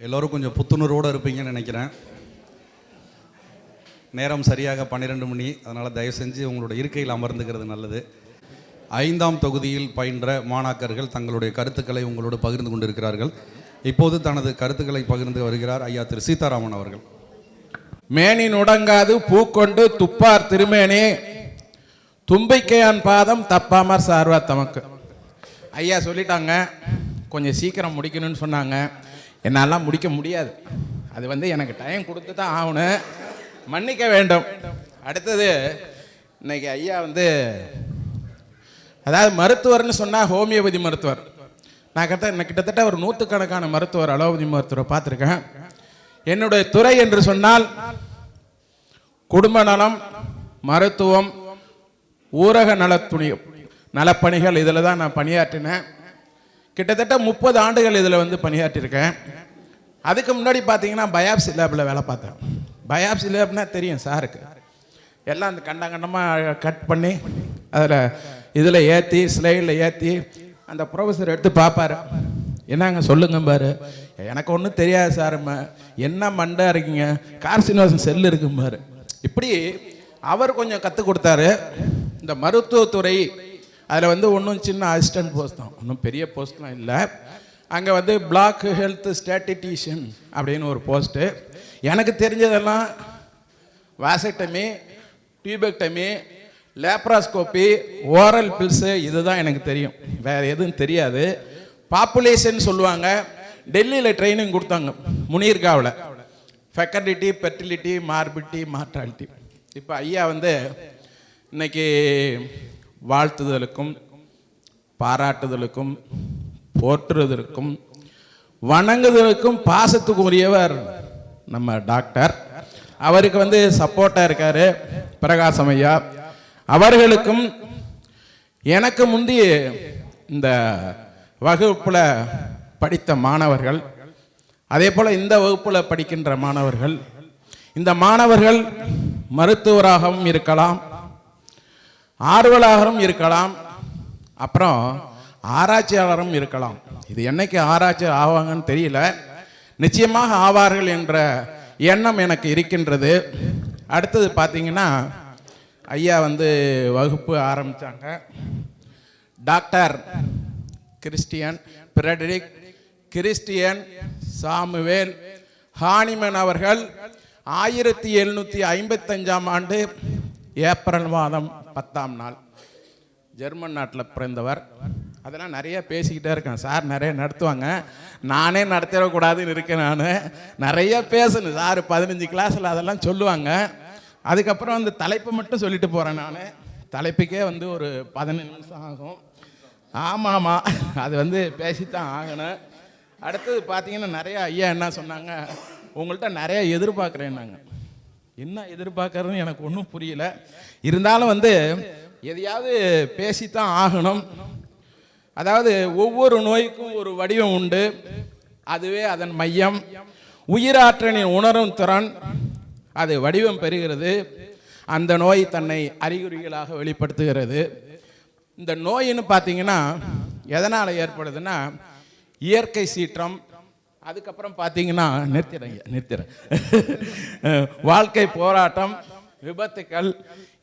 எல்லோரும் கொஞ்சம் புத்துணர்வோடு இருப்பீங்கன்னு நினைக்கிறேன். நேரம் சரியாக 12 மணி. அதனால் தயவு செஞ்சு உங்களோட இருக்கையில் அமர்ந்துக்கிறது நல்லது. 5ஆம் தொகுதியில் பயின்ற மாணாக்கர்கள் தங்களுடைய கருத்துக்களை உங்களோடு பகிர்ந்து கொண்டிருக்கிறார்கள். இப்போது தனது கருத்துக்களை பகிர்ந்து வருகிறார் ஐயா திரு சீதாராமன் அவர்கள். மேனி நுடங்காது பூக்கொண்டு துப்பார் திருமேனே தும்பிக்கையான் பாதம் தப்பாமற் சார்வா தமக்கு. ஐயா சொல்லிட்டாங்க, கொஞ்சம் சீக்கிரம் முடிக்கணும்னு சொன்னாங்க. என்னாலாம் முடிக்க முடியாது. அது எனக்கு டைம் கொடுத்து தான் ஆகணும், மன்னிக்க வேண்டும். அடுத்தது இன்னைக்கு ஐயா அதாவது மருத்துவர்னு சொன்னால் ஹோமியோபதி மருத்துவர். நான் கிட்டத்தட்ட ஒரு 100கணக்கான மருத்துவர் அலோபதி மருத்துவரை பார்த்துருக்கேன். என்னுடைய துறை என்று சொன்னால் குடும்ப நலம், மருத்துவம், ஊரக நலப்பணிகள், இதில் தான் நான் பணியாற்றினேன். கிட்டத்தட்ட 30 ஆண்டுகள் இதில் பணியாற்றிருக்கேன். அதுக்கு முன்னாடி பார்த்தீங்கன்னா பயாப்சி லேபில் வேலை பார்த்தேன். பயாப்சி லேப்னா தெரியும் சாருக்கு. எல்லாம் அந்த கண்டமாக கட் பண்ணி இதில் ஏற்றி ஸ்லைடில் ஏற்றி அந்த ப்ரொஃபஸர் எடுத்து பார்ப்பார். என்னங்க சொல்லுங்க பாரு, எனக்கு ஒன்றும் தெரியாது சார், என்ன மண்டா இருக்கீங்க, கார்சினோசன் செல் இருக்கும் பாரு. இப்படி அவர் கொஞ்சம் கற்றுக் கொடுத்தாரு. இந்த மருத்துவத்துறை அதில் ஒன்றும் சின்ன அசிஸ்டன்ட் போஸ்ட் தான், ஒன்றும் பெரிய போஸ்ட்லாம் இல்லை. அங்கே பிளாக் ஹெல்த் ஸ்டாட்டிஸ்டிஷியன் அப்படின்னு ஒரு போஸ்ட்டு. எனக்கு தெரிஞ்சதெல்லாம் vasectomy, tubectomy, laparoscopy, oral bills, இதுதான் எனக்கு தெரியும். வேறு எதுவும் தெரியாது. பாப்புலேஷன் சொல்லுவாங்க. டெல்லியில் ட்ரைனிங் கொடுத்தாங்க முனீர்காவில், ஃபெக்கர்டிட்டி, ஃபெர்டிலிட்டி, மார்பிலிட்டி, மார்டாலிட்டி. இப்போ ஐயா இன்னைக்கு வாழ்த்துதலுக்கும் பாராட்டுதலுக்கும் போற்றுதலுக்கும் வணங்குதலுக்கும் பாசத்துக்கும் உரியவர் நம்ம டாக்டர். அவருக்கு சப்போர்ட்டாக இருக்கார் பிரகாசம் ஐயா. அவர்களுக்கும் எனக்கு முந்தைய இந்த வகுப்பில் படித்த மாணவர்கள், அதே போல் இந்த வகுப்பில் படிக்கின்ற மாணவர்கள், இந்த மாணவர்கள் மருத்துவராகவும் இருக்கலாம், ஆர்வலராகவும் இருக்கலாம், அப்புறம் ஆராய்ச்சியாளரும் இருக்கலாம். இது என்னைக்கு ஆராய்ச்சி ஆவாங்கன்னு தெரியல, நிச்சயமாக ஆவார்கள் என்ற எண்ணம் எனக்கு இருக்கின்றது. அடுத்தது பார்த்தீங்கன்னா ஐயா வகுப்பு ஆரம்பித்தாங்க. Doctor Christian Frederick Christian Samuel Hahnemann அவர்கள் 1755ஆம் ஆண்டு ஏப்ரல் மாதம் 10ஆம் நாள் ஜெர்மன் நாட்டில் பிறந்தவர். அதெல்லாம் நிறைய பேசிக்கிட்டே இருக்கேன். சார் நிறைய நடத்துவாங்க, நானே நடத்திடக்கூடாதுன்னு இருக்கேன். நான் நிறைய பேசணும். சார் 15 கிளாஸில் அதெல்லாம் சொல்லுவாங்க. அதுக்கப்புறம் தலைப்பை மட்டும் சொல்லிட்டு போகிறேன். நான் தலைப்புக்கே ஒரு 15 நிமிஷம் ஆகும். ஆமாம், அது பேசித்தான் ஆகணும். அடுத்தது பார்த்தீங்கன்னா நிறையா ஐயா என்ன சொன்னாங்க, உங்கள்கிட்ட நிறைய எதிர்பார்க்குறேன்னாங்க. என்ன எதிர்பார்க்குறதுன்னு எனக்கு ஒன்றும் புரியல. இருந்தாலும் எதையாவது பேசித்தான் ஆகணும். அதாவது ஒவ்வொரு நோய்க்கும் ஒரு வடிவம் உண்டு, அதுவே அதன் மையம். உயிராற்றலின் உணரும் திறன் அது வடிவம் பெறுகிறது. அந்த நோய் தன்னை அறிகுறிகளாக வெளிப்படுத்துகிறது. இந்த நோயின்னு பார்த்தீங்கன்னா எதனால் ஏற்படுதுன்னா இயற்கை சீற்றம், அதுக்கப்புறம் பார்த்தீங்கன்னா நிறுத்திறேன் வாழ்க்கை போராட்டம், விபத்துக்கள்,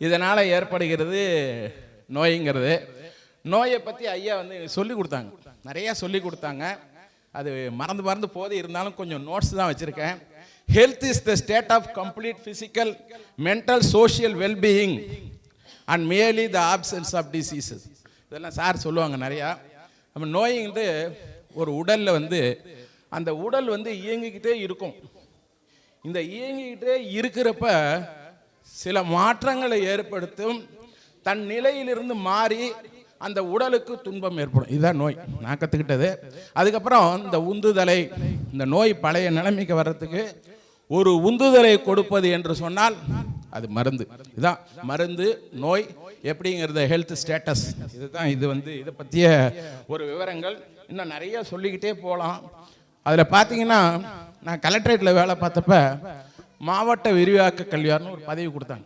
இதனால் ஏற்படுகிறது நோய்ங்கிறது. நோயை பற்றி ஐயா சொல்லி கொடுத்தாங்க, நிறையா சொல்லி கொடுத்தாங்க. அது மறந்து போது, இருந்தாலும் கொஞ்சம் நோட்ஸ் தான் வச்சுருக்கேன். Health is the state of complete physical, mental, social wellbeing and merely the absence of diseases. இதெல்லாம் சார் சொல்லுவாங்க நிறையா. நம்ம நோய்ங்கிறது ஒரு உடலில் அந்த உடல் இயங்கிக்கிட்டே இருக்கும். இந்த இயங்கிக்கிட்டே இருக்கிறப்ப சில மாற்றங்களை ஏற்படுத்தும். தன் நிலையிலிருந்து மாறி அந்த உடலுக்கு துன்பம் ஏற்படும். இதுதான் நோய், நான் கற்றுக்கிட்டது. அதுக்கப்புறம் இந்த உந்துதலை, இந்த நோய் பழைய நிலைமைக்கு வர்றதுக்கு ஒரு உந்துதலை கொடுப்பது என்று சொன்னால் அது மருந்து. இதுதான் மருந்து. நோய் எப்படிங்கிறத ஹெல்த் ஸ்டேட்டஸ், இதுதான் இதை பற்றிய ஒரு விவரங்கள். இன்னும் நிறைய சொல்லிக்கிட்டே போகலாம். அதில் பார்த்தீங்கன்னா நான் கலெக்டரேட்டில் வேலை பார்த்தப்ப மாவட்ட விரிவாக்க கல்வியாளர்னு ஒரு பதவி கொடுத்தாங்க.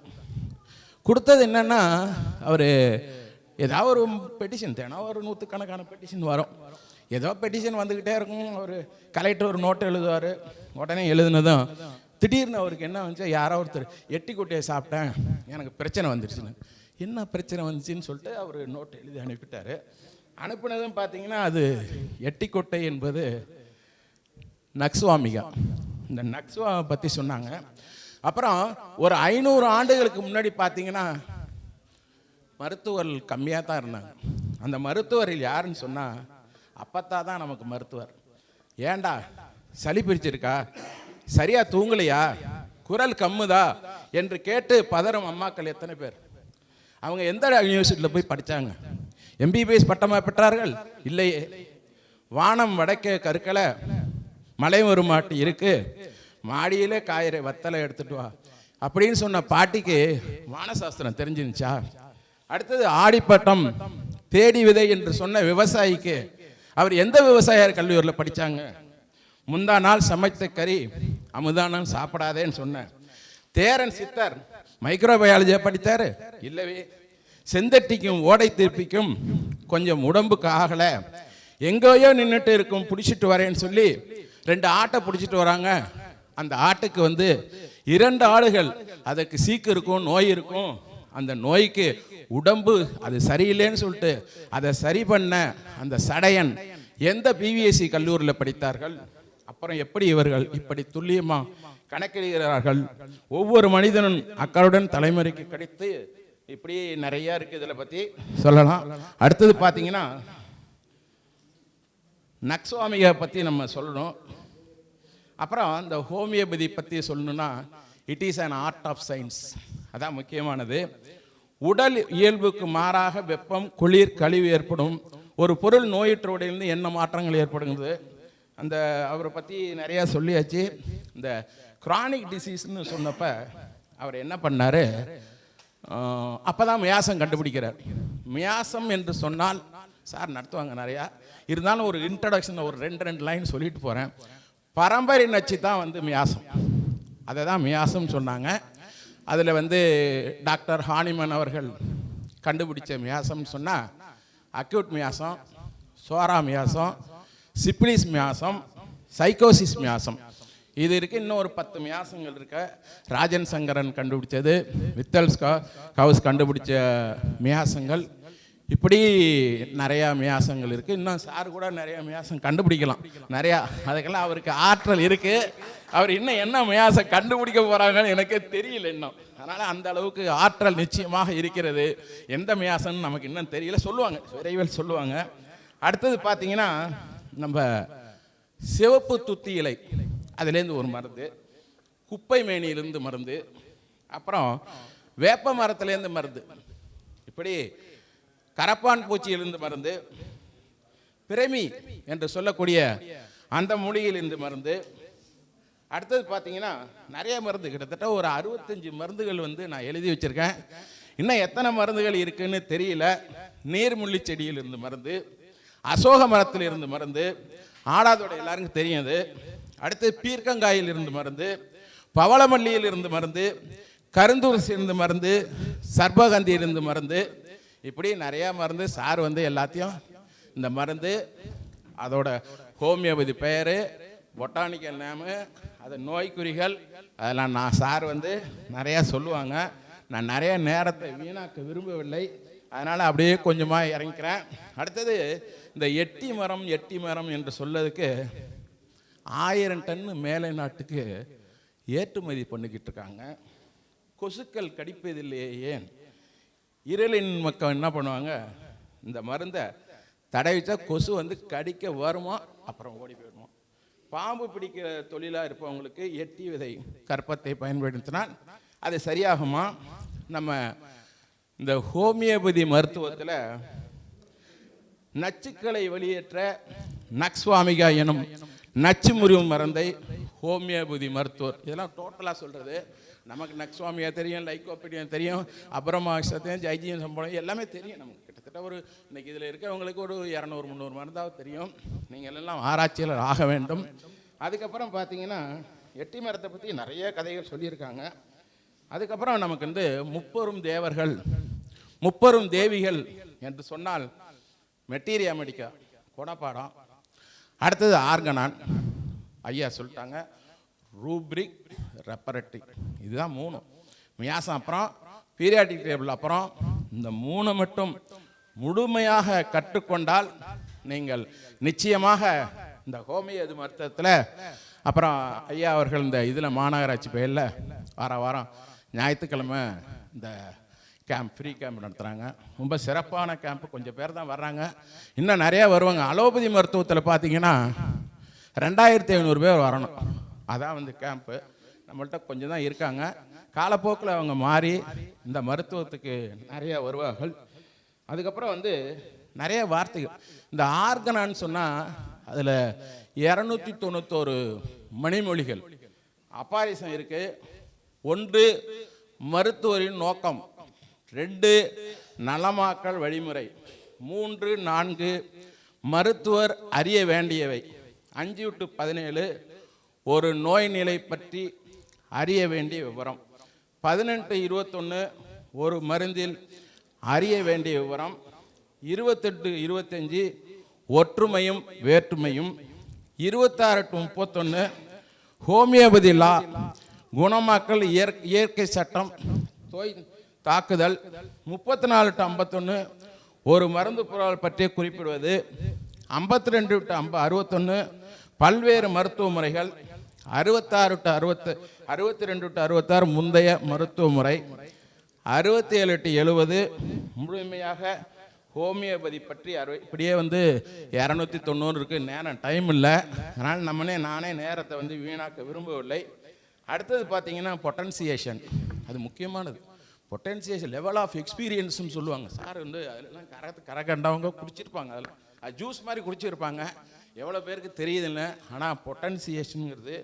கொடுத்தது என்னென்னா, அவர் ஏதாவது ஒரு பெட்டிஷன், தினம் ஒரு 100கணக்கான பெட்டிஷன் வரும். ஏதோ பெட்டிஷன் வந்துக்கிட்டே இருக்கும். ஒரு கலெக்டர் ஒரு நோட்டு எழுதுவார். உடனே எழுதுனதும் திடீர்னு அவருக்கு என்ன வந்துச்சு, யாரோ ஒருத்தர் எட்டி கொட்டையை சாப்பிட்டேன், எனக்கு பிரச்சனை வந்துருச்சுன்னு. என்ன பிரச்சனை வந்துச்சுன்னு சொல்லிட்டு அவர் நோட்டு எழுதி அனுப்பிட்டார். அனுப்புனதும் பார்த்தீங்கன்னா அது எட்டிக்கொட்டை என்பது நக்ஸ்வாமிகா. இந்த நக்ஸ்வாமை பற்றி சொன்னாங்க. அப்புறம் ஒரு 500 ஆண்டுகளுக்கு முன்னாடி பார்த்தீங்கன்னா மருத்துவர்கள் கம்மியாக தான் இருந்தாங்க. அந்த மருத்துவர்கள் யாருன்னு சொன்னால் அப்பத்தா தான் நமக்கு மருத்துவர். ஏண்டா சளி பிடிச்சிருக்கா, சரியாக தூங்கலையா, குரல் கம்முதா என்று கேட்டு பதறும் அம்மாக்கள் எத்தனை பேர்? அவங்க எந்த யூனிவர்சிட்டியில் போய் படித்தாங்க? எம்பிபிஎஸ் பட்டமாக பெற்றார்கள்? இல்லையே. வானம் வடக்கே கருக்கலை, மலை ஒரு மாட்டு இருக்கு, மாடியிலே காய்கறி வத்தலை எடுத்துட்டு வா அப்படின்னு சொன்ன பாட்டிக்கு வானசாஸ்திரம் தெரிஞ்சிருந்துச்சா? அடுத்தது ஆடிப்பட்டம் தேடி விதை என்று சொன்ன விவசாயிக்கு அவர் எந்த விவசாயியார் கல்லூரியில் படித்தாங்க? முந்தா நாள் சமைத்த கறி அமுதானம் சாப்பிடாதேன்னு சொன்ன தேரன் சித்தர் மைக்ரோபயாலஜியை படித்தார்? இல்லவே. செந்தட்டிக்கும் ஓடை திருப்பிக்கும் கொஞ்சம் உடம்புக்கு ஆகலை, எங்கேயோ நின்றுட்டு இருக்கும், பிடிச்சிட்டு வரேன்னு சொல்லி 2 ஆட்டை பிடிச்சிட்டு வராங்க. அந்த ஆட்டுக்கு 2 ஆடுகள், அதுக்கு சீக்கு இருக்கும், நோய் இருக்கும். அந்த நோய்க்கு உடம்பு அது சரியில்லைன்னு சொல்லிட்டு அதை சரி பண்ண அந்த சடையன் எந்த பிவிஎஸ்சி கல்லூரியில் படித்தார்கள்? அப்புறம் எப்படி இவர்கள் இப்படி துல்லியமாக கணக்கிடுகிறார்கள்? ஒவ்வொரு மனிதனும் அக்களுடன் தலைமுறைக்கு கிடைத்து இப்படி நிறைய இருக்கு. இதில் பற்றி சொல்லலாம். அடுத்தது பார்த்தீங்கன்னா நக்ஸ்வாமியை பற்றி நம்ம சொல்லணும். அப்புறம் இந்த ஹோமியோபதி பற்றி சொல்லணும்னா it is an art of science. அதான் முக்கியமானது. உடல் இயல்புக்கு மாறாக வெப்பம், குளிர், கழிவு ஏற்படும். ஒரு பொருள் நோயுற்றோடையிலிருந்து என்ன மாற்றங்கள் ஏற்படுகிறது? அந்த அவரை பற்றி நிறையா சொல்லியாச்சு. இந்த கிரானிக் டிசீஸ்ன்னு சொன்னப்ப அவர் என்ன பண்ணார், அப்போ தான் மியாசம் கண்டுபிடிக்கிறார். மியாசம் என்று சொன்னால் சார் நடத்துவாங்க நிறையா, இருந்தாலும் ஒரு இன்ட்ரடக்ஷன் ஒரு 2 லைன் சொல்லிட்டு போகிறேன். பரம்பரை நச்சு தான் மியாசம், அதை தான் மியாசம் சொன்னாங்க. அதில் டாக்டர் ஹானிமன் அவர்கள் கண்டுபிடிச்ச மியாசம்னு சொன்னால் அக்யூட் மியாசம், சோரா மியாசம், சிப்ளிஸ் மியாசம், சைக்கோசிஸ் மியாசம், இது இருக்குது. இன்னும் ஒரு 10 மியாசங்கள் இருக்க. ராஜன் சங்கரன் கண்டுபிடிச்சது, வித்தல்ஸ் கவுஸ் கண்டுபிடிச்ச மியாசங்கள், இப்படி நிறையா மியாசங்கள் இருக்குது. இன்னும் சார் கூட நிறையா மியாசம் கண்டுபிடிக்கலாம் நிறையா. அதுக்கெல்லாம் அவருக்கு ஆற்றல் இருக்குது. அவர் இன்னும் என்ன மியாசம் கண்டுபிடிக்க போகிறாங்கன்னு எனக்கே தெரியல இன்னும். அதனால் அந்த அளவுக்கு ஆற்றல் நிச்சயமாக இருக்கிறது. எந்த மியாசம்னு நமக்கு இன்னும் தெரியல, சொல்லுவாங்க, விரைவில் சொல்லுவாங்க. அடுத்தது பார்த்தீங்கன்னா நம்ம சிவப்பு துத்தி இலை, அதுலேருந்து ஒரு மருந்து, குப்பை மேனியிலிருந்து மருந்து, அப்புறம் வேப்ப மரத்துலேருந்து மருந்து, இப்படி கரப்பான் பூச்சியிலிருந்து மருந்து, பிரமி என்று சொல்லக்கூடிய அந்த மூலிகையிலிருந்து மருந்து. அடுத்தது பார்த்தீங்கன்னா நிறைய மருந்து, கிட்டத்தட்ட ஒரு 65 மருந்துகள் நான் எழுதி வச்சுருக்கேன். இன்னும் எத்தனை மருந்துகள் இருக்குன்னு தெரியல. நீர்முள்ளி செடியிலிருந்து மருந்து, அசோக மரத்தில் இருந்து மருந்து, ஆடாதோட எல்லாருக்கும் தெரியாது. அடுத்து பீர்க்கங்காயில் இருந்து மருந்து, பவளமல்லியில் இருந்து மருந்து, கருந்தூசி இருந்து மருந்து, சர்பகந்தியிலிருந்து மருந்து, இப்படி நிறையா மருந்து. சார் எல்லாத்தையும் இந்த மருந்து, அதோட ஹோமியோபதி பெயர், பொட்டானிக்கல் நேமு, அது நோய்க்குறிகள், அதெல்லாம் நான் சார் நிறையா சொல்லுவாங்க. நான் நிறைய நேரத்தை வீணாக்க விரும்பவில்லை, அதனால் அப்படியே கொஞ்சமாக இறங்கிக்கிறேன். அடுத்தது இந்த எட்டி மரம் என்று சொல்லதுக்கு 1000 டன்னு மேலை நாட்டுக்கு ஏற்றுமதி பண்ணிக்கிட்டு இருக்காங்க. கொசுக்கள் கடிப்பதில்லையே ஏன்? இருளின் மக்கள் என்ன பண்ணுவாங்க, இந்த மருந்தை தடவிச்சா கொசு கடிக்க வருமா, அப்புறம் ஓடி போயிடுமா. பாம்பு பிடிக்கிற தொழிலாக இருப்பவங்களுக்கு எட்டி விதை கற்பத்தை பயன்படுத்தினால் அது சரியாகுமா? நம்ம இந்த ஹோமியோபதி மருத்துவத்தில் நச்சுக்களை வெளியேற்ற நக்ஸ்வாமிகா எனும் நச்சு முறிவு மருந்தை ஹோமியோபதி மருத்துவர், இதெல்லாம் டோட்டலாக சொல்கிறது. நமக்கு நக்ஸ்வாமியா தெரியும், லைக்கோபீடியா தெரியும், அப்புறமாசத்தையும் ஜைஜியம் சம்பளம் எல்லாமே தெரியும் நமக்கு. கிட்டத்தட்ட ஒரு இன்னைக்கு இதில் இருக்கவங்களுக்கு ஒரு 200-300 மருந்தாக தெரியும். நீங்கள் எல்லாம் ஆராய்ச்சியாளர் ஆக வேண்டும். அதுக்கப்புறம் பார்த்தீங்கன்னா எட்டி மரத்தை பற்றி நிறைய கதைகள் சொல்லியிருக்காங்க. அதுக்கப்புறம் நமக்கு முப்பெரும் தேவர்கள், முப்பெரும் தேவிகள் என்று சொன்னால் மெட்டீரியா மெடிக்கா, குணப்பாடம், அடுத்தது ஆர்கனான், ஐயா சொல்லிட்டாங்க. ரூப்ரிக், ரெப்பரட்டிக், இதுதான் 3. மியாசம் அப்புறம் பீரியாடிக் டேபிள் அப்புறம் இந்த 3 மட்டும் முழுமையாக கற்றுக்கொண்டால் நீங்கள் நிச்சயமாக இந்த ஹோமியோ மருத்துவத்தில், அப்புறம் ஐயா அவர்கள் இந்த இதில் மாநகராட்சி பெயரில் வாரம் ஞாயிற்றுக்கிழமை இந்த கேம்ப், ஃப்ரீ கேம்ப் நடத்துகிறாங்க. ரொம்ப சிறப்பான கேம்ப். கொஞ்சம் பேர் தான் வர்றாங்க, இன்னும் நிறையா வருவாங்க. அலோபதி மருத்துவத்தில் பார்த்தீங்கன்னா 2500 பேர் வரணும். அதான் வந்து கேம்ப்பு. நம்மள்ட்ட கொஞ்சம் தான் இருக்காங்க. காலப்போக்கில் அவங்க மாறி இந்த மருத்துவத்துக்கு நிறைய வருவார்கள். அதுக்கப்புறம் வந்து நிறைய வார்த்தைகள். இந்த ஆர்கனான்னு சொன்னால் அதில் 291 மணிமொழிகள் அப்பாரிசம் இருக்கு. 1 மருத்துவரின் நோக்கம், 2 நலமாக்கல் வழிமுறை, 3 4 மருத்துவர் அறிய வேண்டியவை, 5 to 17 ஒரு நோய் நிலை பற்றி அறிய வேண்டிய விவரம், 18 21 ஒரு மருந்தில் அறிய வேண்டிய விவரம், 28 25 ஒற்றுமையும் வேற்றுமையும், 26 to 31 ஹோமியோபதி லா, குணமாக்கல் இயற்கை சட்டம், நோய் தாக்குதல், 34 to 51 ஒரு மருந்து பொருள் பற்றி குறிப்பிடுவது, 52 to 61 பல்வேறு மருத்துவ முறைகள், 66 to 62 to 66 முந்தைய மருத்துவ முறை, 67 to 70 முழுமையாக ஹோமியோபதி பற்றி இப்படியே வந்து 290 இருக்குது. நேரம் டைம் இல்லை, அதனால் நானே நேரத்தை வந்து வீணாக்க விரும்பவில்லை. அடுத்தது பார்த்தீங்கன்னா பொட்டன்சியேஷன், அது முக்கியமானது. பொட்டன்சியேஷன் லெவல் ஆஃப் எக்ஸ்பீரியன்ஸ்னு சொல்லுவாங்க. சார் வந்து அதெல்லாம் கரகண்டவங்க குடிச்சிருப்பாங்க, அதெல்லாம் அது ஜூஸ் மாதிரி குடிச்சிருப்பாங்க, எவ்வளோ பேருக்கு தெரியுதுன்னு. ஆனால் பொட்டன்சியேஷனுங்கிறது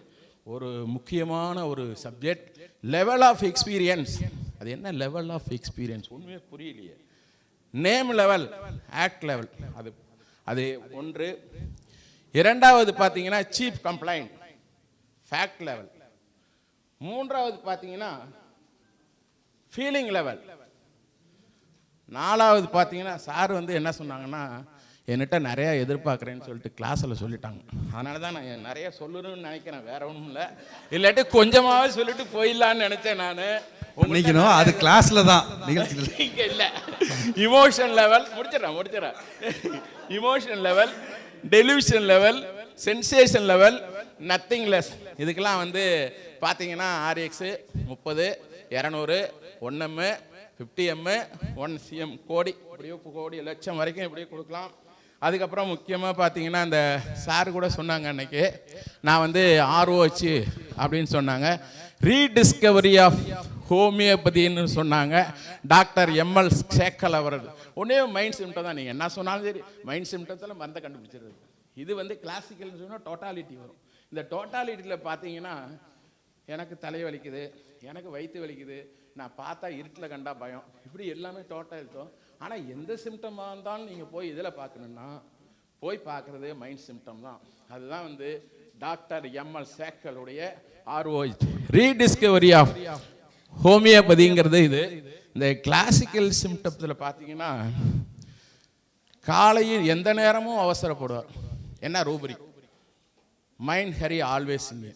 ஒரு முக்கியமான ஒரு சப்ஜெக்ட். லெவல் ஆஃப் எக்ஸ்பீரியன்ஸ், அது என்ன லெவல் ஆஃப் எக்ஸ்பீரியன்ஸ் ஒன்றுமே புரியலையே. நேம் லெவல், ஆக்ட் லெவல், அது ஒன்று. இரண்டாவது பார்த்தீங்கன்னா சீஃப் கம்ப்ளைண்ட், ஃபேக்ட் லெவல். மூன்றாவது பார்த்தீங்கன்னா ஃபீலிங் லெவல். நாலாவது பார்த்தீங்கன்னா சார் வந்து என்ன சொன்னாங்கன்னா, என்கிட்ட நிறையா எதிர்பார்க்குறேன்னு சொல்லிட்டு கிளாஸில் சொல்லிட்டாங்க. அதனால தான் நான் நிறைய சொல்லணும்னு நினைக்கிறேன், வேற ஒன்றும் இல்லை. இல்லாட்டி கொஞ்சமாவது சொல்லிட்டு போயிடலான்னு நினச்சேன் நான். நினைக்கணும் அது கிளாஸில் தான், நிகழ்ச்சியில் இங்கே இல்லை. இமோஷன் லெவல் முடிச்சிடறேன். Emotion level, television level, sensation level, nothing less. இதுக்கெல்லாம் வந்து பார்த்தீங்கன்னா RX 30 200 1M 50M 1CM கோடி, இப்படியோ கோடி லட்சம் வரைக்கும் இப்படியே கொடுக்கலாம். அதுக்கப்புறம் முக்கியமாக பார்த்தீங்கன்னா இந்த சார் கூட சொன்னாங்க அன்னைக்கு, நான் வந்து ROH அப்படின்னு சொன்னாங்க, ரீடிஸ்கவரி ஆஃப் ஹோமியோபதின்னு சொன்னாங்க. டாக்டர் ML சேக்கல் அவர்கள். ஒன்றே மைண்ட் சிம்டம் தான், நீங்கள் என்ன சொன்னாலும் சரி மைண்ட் சிம்டத்தில் மருந்தை கண்டுபிடிச்சிருது. இது வந்து கிளாசிக்கல்னு சொன்னால் டோட்டாலிட்டி வரும். இந்த டோட்டாலிட்டியில் பார்த்தீங்கன்னா எனக்கு தலை வலிக்குது, எனக்கு வயிற்று வலிக்குது, நான் பார்த்தா இருட்டில் கண்டா பயம், இப்படி எல்லாமே டோட்டல். ஆனால் எந்த சிம்டமாக இருந்தாலும் நீங்கள் போய் இதில் பார்க்கணுன்னா போய் பார்க்குறது மைண்ட் சிம்டம் தான். அதுதான் வந்து டாக்டர் ML சேக்கலுடைய ROH, ரீடிஸ்கவரி ஆஃப் ஹோமியோபதிங்கிறது. இது இந்த கிளாசிக்கல் சிம்டத்தில் பார்த்தீங்கன்னா காலையில் எந்த நேரமும் அவசரப்படுவார், என்ன ரூபரிக், மைண்ட் ஹரி ஆல்வேஸ் இங்கே.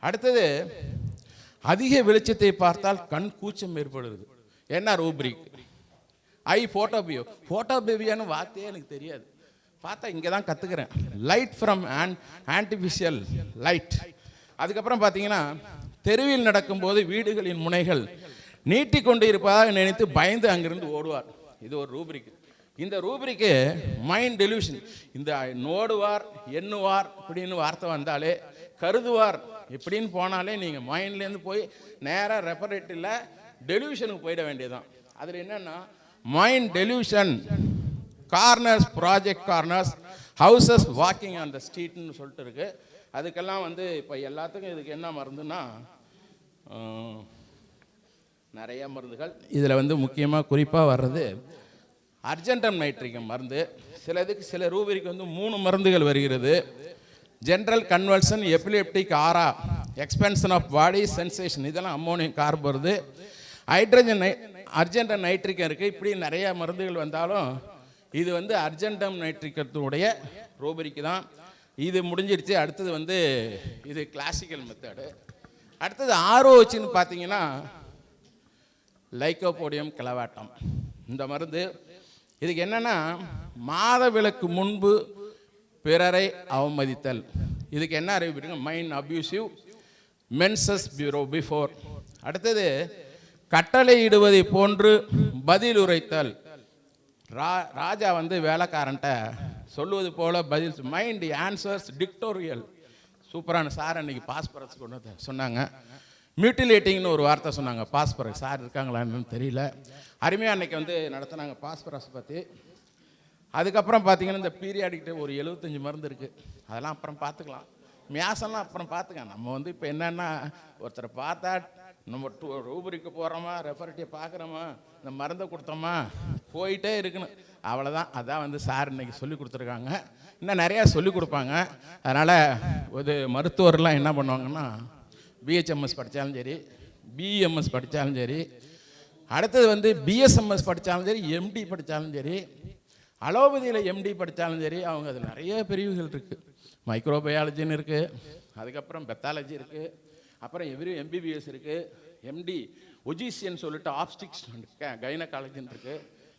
அடுத்தது அதிக வெளிச்சத்தை பார்த்தால் கண் கூச்சம் ஏற்படுது, என்ன ரூபரிக், ஐ ஃபோட்டோபியான்னு வார்த்தையே எனக்கு தெரியாது, பார்த்தா இங்கே தான் கற்றுக்கிறேன். Light from artificial light. அதுக்கப்புறம் பார்த்தீங்கன்னா தெருவில் நடக்கும்போது வீடுகளின் முனைகள் நீட்டிக்கொண்டு இருப்பதாக நினைத்து பயந்து அங்கிருந்து ஓடுவார், இது ஒரு ரூபரிக். இந்த ரூபரிக்கு மைண்ட் டெலிவிஷன், இந்த நோடுவார் எண்ணுவார் இப்படின்னு வார்த்தை வந்தாலே, கருதுவார் இப்படின்னு போனாலே நீங்கள் மைண்ட்லேருந்து போய் நேராக ரெப்பரேட்டில் டெலிவிஷனுக்கு போயிட வேண்டியதுதான். அதில் என்னென்னா mind television, corners, project corners, houses, walking on the ஸ்ட்ரீட்னு சொல்லிட்டு இருக்கு. அதுக்கெல்லாம் வந்து இப்போ எல்லாத்துக்கும் இதுக்கு என்ன மருந்துன்னா நிறைய மருந்துகள். இதில் வந்து முக்கியமாக குறிப்பாக வர்றது அர்ஜென்டம் நைட்ரிகம் மருந்து. சில ரூபரிக்கு வந்து 3 மருந்துகள் வருகிறது. ஜென்ரல் கன்வல்சன், எபிலெப்டிக் ஆரா, எக்ஸ்பென்ஷன் ஆஃப் பாடி சென்சேஷன், இதெல்லாம் அம்மோனியம் கார்ப் வருது. ஹைட்ரஜன் அர்ஜென்டம் நைட்ரிக்கம் இருக்குது. இப்படி நிறைய மருந்துகள் வந்தாலும் இது வந்து அர்ஜென்டம் நைட்ரிக்கத்துடைய ரூபரிக்கு தான். இது முடிஞ்சிடுச்சு. அடுத்தது வந்து இது கிளாசிக்கல் மெத்தடு. அடுத்தது ஆர்ஓஹெச்னு பார்த்தீங்கன்னா லைக்கோபோடியம் கிளவாட்டம். இந்த மருந்து இதுக்கு என்னென்னா மாதவிலக்கு முன்பு பிறரை அவமதித்தல். இதுக்கு என்ன அறிவிப்பிடுங்க? Mind abusive menses bureau before. அடுத்தது கட்டளையிடுவதை போன்று பதில் உரைத்தல். ராஜா வந்து வேலைக்காரன்ட்ட சொல்லுவது போல பதில். Mind answers dictatorial. சூப்பரான சார் அன்னைக்கு பாஸ்பரஸ் கொண்டு வந்து சொன்னாங்க. மியூட்டிலேட்டிங்னு ஒரு வார்த்தை சொன்னாங்க. பாஸ்பரஸ் சார் இருக்காங்களான்னு தெரியல. அருமையாக அன்னைக்கு வந்து நடத்தினாங்க பாஸ்பரஸ் பற்றி. அதுக்கப்புறம் பார்த்தீங்கன்னா இந்த பீரியாடிக்கிட்ட ஒரு 75 மருந்து இருக்குது. அதெல்லாம் அப்புறம் பார்த்துக்கலாம். மியாசம்லாம் அப்புறம் பார்த்துக்கலாம். நம்ம வந்து இப்போ என்னென்னா ஒருத்தரை பார்த்தா நம்ம ரூபரிக்கு போகிறோமா, ரெஃபரட்டியை பார்க்குறோமா, இந்த மருந்தை கொடுத்தோமா, போயிட்டே இருக்கணும், அவ்வளோதான். அதான் வந்து சார் இன்னைக்கு சொல்லி கொடுத்துருக்காங்க. இன்னும் நிறையா சொல்லி கொடுப்பாங்க. அதனால் ஒரு மருத்துவர்லாம் என்ன பண்ணுவாங்கன்னா பிஹெச்எம்எஸ் படித்தாலும் சரி, பிஎம்எஸ் படித்தாலும் சரி, அடுத்தது வந்து பிஎஸ்எம்எஸ் படித்தாலும் சரி, எம்டி படித்தாலும் சரி, அலோபதியில் எம்டி படித்தாலும் சரி, அவங்க அது நிறைய பிரிவுகள் இருக்குது. மைக்ரோபயாலஜின்னு இருக்குது, அதுக்கப்புறம் பெத்தாலஜி இருக்குது, அப்புறம் எம்பிபிஎஸ் இருக்குது, எம்டி ஒஜிசியன் சொல்லிட்டு ஆப்ஸ்டிக்ஸ் கைனகாலஜின்னு இருக்குது,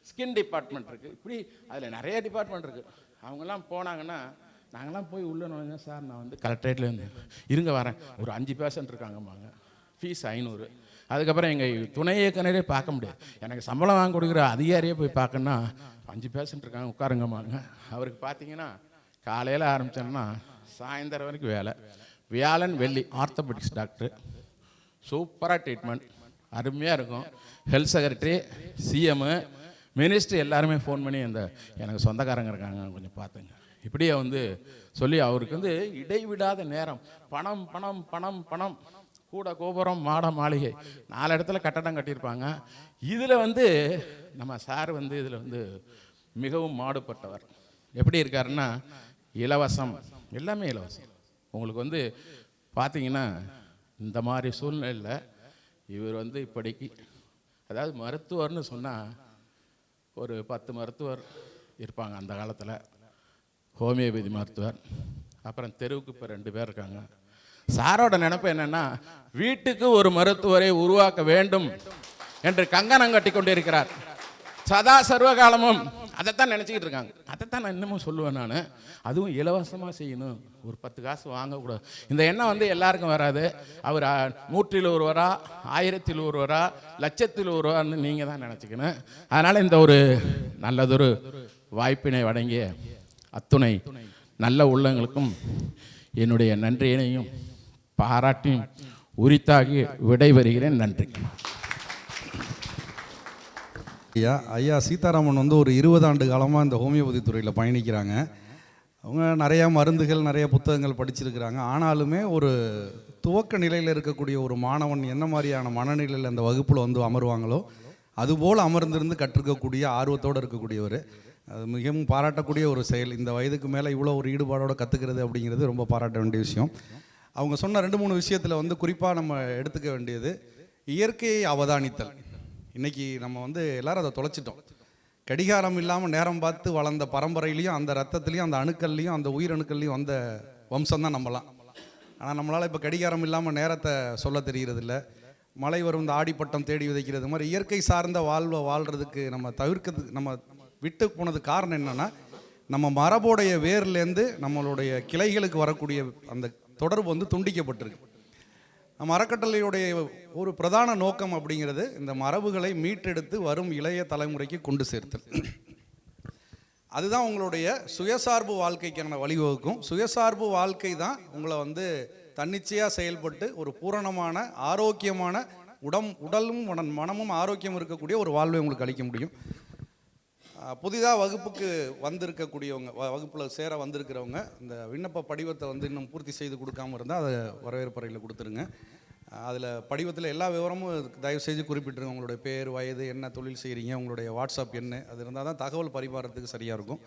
ஸ்கின் டிபார்ட்மெண்ட் இருக்குது. இப்படி அதில் நிறைய டிபார்ட்மெண்ட் இருக்குது. அவங்கெல்லாம் போனாங்கன்னா நாங்கள்லாம் போய் உள்ளே நுழைஞ்சா, சார் நான் வந்து கலெக்டரேட்லேருந்து இருங்க வரேன், ஒரு 5 பேஷண்ட் இருக்காங்கம்மாங்க, ஃபீஸ் 500. அதுக்கப்புறம் எங்கள் துணை இயக்குனரே பார்க்க முடியாது. எனக்கு சம்பளம் வாங்க கொடுக்குற அதிகாரியே போய் பார்க்கணுன்னா 5 பேஷண்ட் இருக்காங்க உட்காருங்கம்மாங்க. அவருக்கு பார்த்தீங்கன்னா காலையில் ஆரம்பித்தோன்னா சாயந்தரம் வரைக்கும் வேலை. வியாழன் வெள்ளி ஆர்த்தோபெடிக்ஸ் டாக்டர், சூப்பராக ட்ரீட்மெண்ட், அருமையாக இருக்கும். ஹெல்த் செக்ரட்டரி, சிஎம்மு, மினிஸ்டர் எல்லாருமே ஃபோன் பண்ணி எனக்கு சொந்தக்காரங்க இருக்காங்க கொஞ்சம் பார்த்துங்க, இப்படியே வந்து சொல்லி அவருக்கு வந்து இடைவிடாத நேரம். பணம் பணம் பணம் பணம், கூட கோபுரம் மாட மாளிகை 4 இடத்துல கட்டடம் கட்டியிருப்பாங்க. இதில் வந்து நம்ம சார் வந்து இதில் வந்து மிகவும் மாடுபட்டவர். எப்படி இருக்காருன்னா இலவசம், எல்லாமே இலவசம். உங்களுக்கு வந்து பார்த்தீங்கன்னா இந்த மாதிரி சூழ்நிலையில் இவர் வந்து இப்படிக்கு, அதாவது மருத்துவர்னு சொன்னால் ஒரு 10 மருத்துவர் இருப்பாங்க அந்த காலத்தில். ஹோமியோபதி மருத்துவர், அப்புறம் தெருவுக்கு இப்போ 2 பேர் இருக்காங்க. சாரோட நினைப்பு என்னன்னா வீட்டுக்கு ஒரு மருத்துவரை உருவாக்க வேண்டும் என்று கங்கணம் கட்டி கொண்டிருக்கிறார். சதா சர்வகாலமும் அதைத்தான் நினச்சிக்கிட்டு இருக்காங்க. அதைத்தான் நான் இன்னமும் சொல்லுவேன். நான் அதுவும் இலவசமாக செய்யணும், ஒரு 10 காசு வாங்கக்கூடாது. இந்த எண்ணம் வந்து எல்லாருக்கும் வராது. அவர் 100ல் ஒருவரா, 1000ல் ஒருவரா, 1,00,000ல் ஒருவரான்னு நீங்கள் தான் நினச்சிக்கணும். அதனால் இந்த ஒரு நல்லதொரு வாய்ப்பினை வழங்கிய அத்துணை நல்ல உள்ளங்களுக்கும் என்னுடைய நன்றியினையும் பாராட்டியும் உரித்தாகி விடைபெறுகிறேன். நன்றி. ஐயா சீதாராமன் வந்து ஒரு 20 ஆண்டு காலமாக இந்த ஹோமியோபதி துறையில் பயணிக்கிறாங்க. அவங்க நிறையா மருந்துகள், நிறைய புத்தகங்கள் படிச்சிருக்கிறாங்க. ஆனாலுமே ஒரு துவக்க நிலையில் இருக்கக்கூடிய ஒரு மாணவன் என்ன மாதிரியான மனநிலையில் அந்த வகுப்பில் வந்து அமருவாங்களோ அதுபோல் அமர்ந்திருந்து கற்றுக்கக்கூடிய ஆர்வத்தோடு இருக்கக்கூடியவர். அது மிகவும் பாராட்டக்கூடிய ஒரு செயல். இந்த வயதுக்கு மேலே இவ்வளோ ஒரு ஈடுபாடோடு கற்றுக்கிறது அப்படிங்கிறது ரொம்ப பாராட்ட வேண்டிய விஷயம். அவங்க சொன்ன 2-3 விஷயத்தில் வந்து குறிப்பாக நம்ம எடுத்துக்க வேண்டியது இயற்கையை அவதானித்தல். இன்றைக்கி நம்ம வந்து எல்லோரும் அதை தொலைச்சிட்டோம். கடிகாரம் இல்லாமல் நேரம் பார்த்து வளர்ந்த பரம்பரையிலையும் அந்த ரத்தத்துலேயும் அந்த அணுக்கள்லையும் அந்த உயிரணுக்கள்லையும் வந்த வம்சம் தான் நம்மளாம். ஆனால் நம்மளால் இப்போ கடிகாரம் இல்லாமல் நேரத்தை சொல்ல தெரிகிறதில்ல. மழை வரும் இந்த ஆடிப்பட்டம் தேடி விதைக்கிறது மாதிரி இயற்கை சார்ந்த வாழ்வை வாழ்கிறதுக்கு நம்ம விட்டு போனது காரணம் என்னென்னா நம்ம மரபுடைய வேர்லேருந்து நம்மளுடைய கிளைகளுக்கு வரக்கூடிய அந்த தொடர்பு வந்து துண்டிக்கப்பட்டிருக்கு. நம்ம அறக்கட்டளையுடைய ஒரு பிரதான நோக்கம் அப்படிங்கிறது இந்த மரபுகளை மீட்டெடுத்து வரும் இளைய தலைமுறைக்கு கொண்டு சேர்த்தல். அதுதான் உங்களுடைய சுயசார்பு வாழ்க்கைக்கான வழிவகுக்கும். சுயசார்பு வாழ்க்கை தான் உங்களை வந்து தன்னிச்சையாக செயல்பட்டு ஒரு பூரணமான ஆரோக்கியமான உடலும் மனமும் ஆரோக்கியம் இருக்கக்கூடிய ஒரு வாழ்வை உங்களுக்கு அளிக்க முடியும். புதிதாக வகுப்புக்கு வந்திருக்கக்கூடியவங்க, வகுப்பில் சேர வந்திருக்கிறவங்க இந்த விண்ணப்ப படிவத்தை வந்து இன்னும் பூர்த்தி செய்து கொடுக்காமல் இருந்தால் அதை வரவேற்பறையில் கொடுத்துருங்க. அதில் படிவத்தில் எல்லா விவரமும் தயவு செய்து குறிப்பிட்டுருங்க. உங்களுடைய பேர், வயது, என்ன தொழில் செய்கிறீங்க, உங்களுடைய வாட்ஸ்அப் எண், அது இருந்தால் தான் தகவல் பரிமாறத்துக்கு சரியாக இருக்கும்.